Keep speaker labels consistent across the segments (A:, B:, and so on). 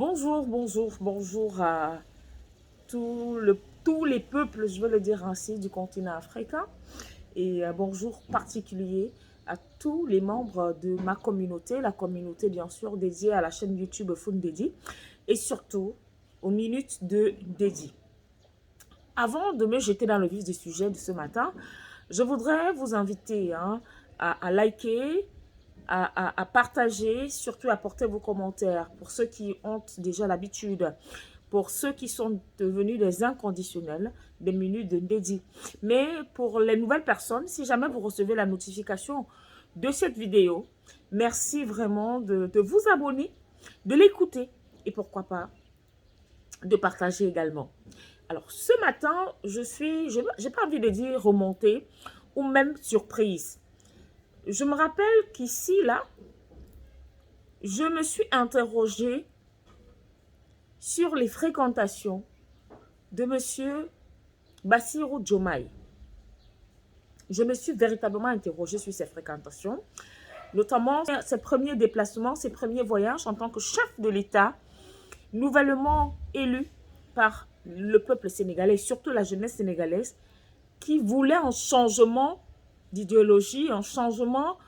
A: Bonjour, bonjour, bonjour à tous les peuples, je veux le dire ainsi, du continent africain. Et bonjour particulier à tous les membres de ma communauté, la communauté bien sûr dédiée à la chaîne YouTube Fundedi et surtout aux minutes de Dédi. Avant de me jeter dans le vif du sujet de ce matin, je voudrais vous inviter à liker, à partager, surtout à porter vos commentaires pour ceux qui ont déjà l'habitude, pour ceux qui sont devenus des inconditionnels, des minutes de dédié. Mais pour les nouvelles personnes, si jamais vous recevez la notification de cette vidéo, merci vraiment de vous abonner, de l'écouter et pourquoi pas de partager également. Alors ce matin, j'ai pas envie de dire remontée ou même surprise. Je me rappelle qu'ici, là, je me suis interrogée sur les fréquentations de M. Bassirou Diomaye. Je me suis véritablement interrogée sur ses fréquentations, notamment ses premiers déplacements, ses premiers voyages en tant que chef de l'État, nouvellement élu par le peuple sénégalais, surtout la jeunesse sénégalaise, qui voulait un changement d'idéologie, un changement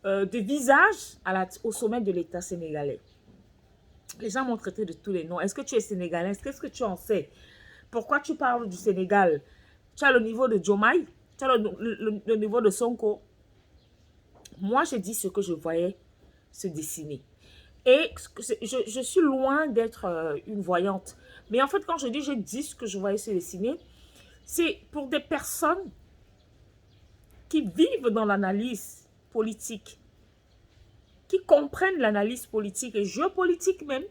A: de visage au sommet de l'État sénégalais. Les gens m'ont traité de tous les noms. Est-ce que tu es sénégalais? Qu'est-ce que tu en sais? Pourquoi tu parles du Sénégal? Tu as le niveau de Diomaye? Tu as le niveau de Sonko? Moi, j'ai dit ce que je voyais se dessiner. Et je suis loin d'être une voyante. Mais en fait, quand j'ai dit ce que je voyais se dessiner, c'est pour des personnes qui vivent dans l'analyse politique, qui comprennent l'analyse politique et géopolitique même.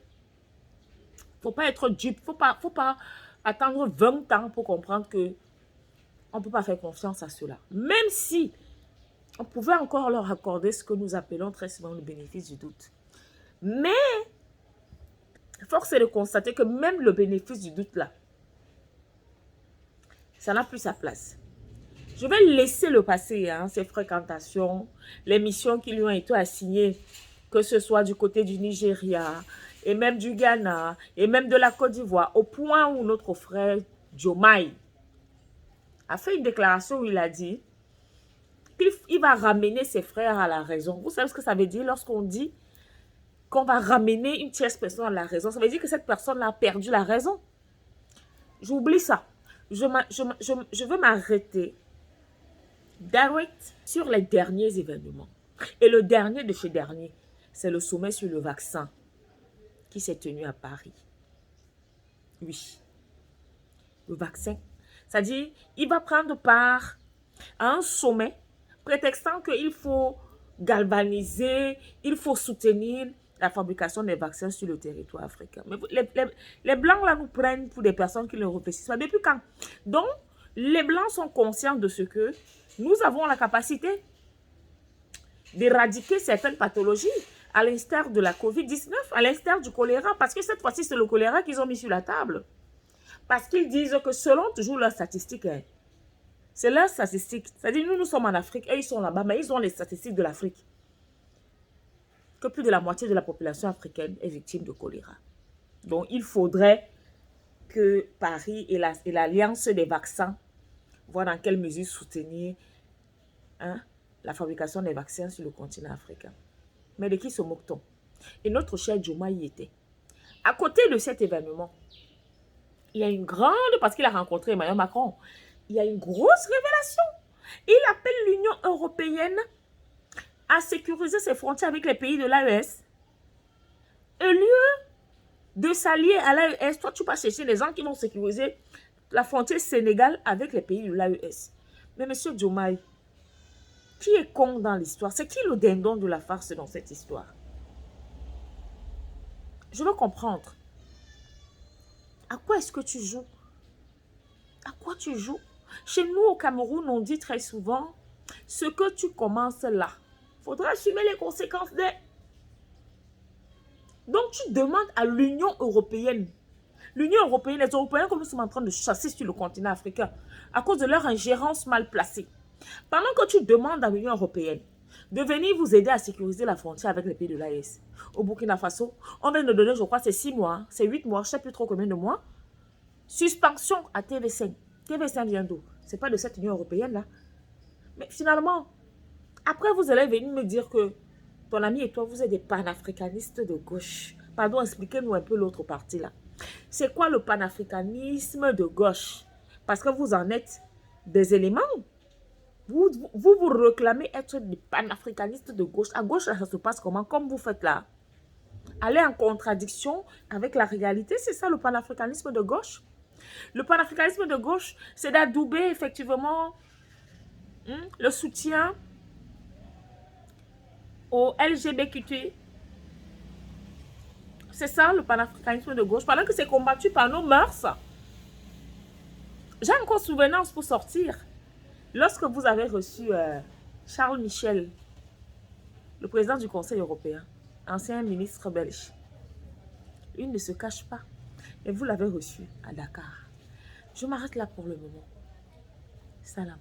A: Faut pas être dupe, faut pas attendre 20 ans pour comprendre que on peut pas faire confiance à cela. Même si on pouvait encore leur accorder ce que nous appelons très souvent le bénéfice du doute. Mais force est de constater que même le bénéfice du doute là, ça n'a plus sa place. Je vais laisser le passé, ses fréquentations, les missions qui lui ont été assignées, que ce soit du côté du Nigeria, et même du Ghana, et même de la Côte d'Ivoire, au point où notre frère Diomaye a fait une déclaration où il a dit qu'il va ramener ses frères à la raison. Vous savez ce que ça veut dire lorsqu'on dit qu'on va ramener une tierce personne à la raison? Ça veut dire que cette personne a perdu la raison. J'oublie ça. Je veux m'arrêter direct sur les derniers événements. Et le dernier de ces derniers, c'est le sommet sur le vaccin qui s'est tenu à Paris. Oui, le vaccin. C'est-à-dire, il va prendre part à un sommet, prétextant qu'il faut galvaniser, il faut soutenir la fabrication des vaccins sur le territoire africain. Mais les Blancs, là, nous prennent pour des personnes qui ne réfléchissent pas. Depuis quand? Donc, les Blancs sont conscients de ce que nous avons la capacité d'éradiquer certaines pathologies, à l'instar de la COVID-19, à l'instar du choléra, parce que cette fois-ci, c'est le choléra qu'ils ont mis sur la table. Parce qu'ils disent que selon toujours leurs statistiques, c'est leurs statistiques. C'est-à-dire, nous sommes en Afrique, et ils sont là-bas, mais ils ont les statistiques de l'Afrique. Que plus de la moitié de la population africaine est victime de choléra. Donc, il faudrait que Paris et l'Alliance des vaccins voient dans quelle mesure soutenir la fabrication des vaccins sur le continent africain. Mais de qui se moque-t-on? Et notre cher Diomaye y était. À côté de cet événement, il y a une grande, parce qu'il a rencontré Emmanuel Macron, il y a une grosse révélation. Il appelle l'Union européenne à sécuriser ses frontières avec les pays de l'AES. Au lieu de s'allier à l'AES, toi, tu vas chercher les gens qui vont sécuriser la frontière Sénégal avec les pays de l'AES. Mais monsieur Diomaye, qui est con dans l'histoire? C'est qui le dindon de la farce dans cette histoire? Je veux comprendre. À quoi est-ce que tu joues? À quoi tu joues? Chez nous, au Cameroun, on dit très souvent, ce que tu commences là, il faudra assumer les conséquences de... Donc, tu demandes à l'Union européenne, les Européens comme nous sommes en train de chasser sur le continent africain, à cause de leur ingérence mal placée. Pendant que tu demandes à l'Union européenne de venir vous aider à sécuriser la frontière avec les pays de l'AES, Au Burkina Faso, on vient de donner, je crois, c'est 6 mois, hein, c'est 8 mois, je ne sais plus trop combien de mois. Suspension à TV5. TV5 vient d'où? Ce n'est pas de cette Union européenne-là. Mais finalement, après, vous allez venir me dire que ton ami et toi, vous êtes des panafricanistes de gauche. Pardon, expliquez-nous un peu l'autre partie là. C'est quoi le panafricanisme de gauche? Parce que vous en êtes des éléments. Vous réclamez être des panafricanistes de gauche. À gauche, là, ça se passe comment? Comme vous faites là. Aller en contradiction avec la réalité, c'est ça le panafricanisme de gauche. Le panafricanisme de gauche, c'est d'adouber effectivement le soutien au LGBTQ. C'est ça le panafricanisme de gauche. Pendant que c'est combattu par nos mœurs, j'ai encore souvenance pour sortir. Lorsque vous avez reçu Charles Michel, le président du Conseil européen, ancien ministre belge, il ne se cache pas. Et vous l'avez reçu à Dakar. Je m'arrête là pour le moment. Salam.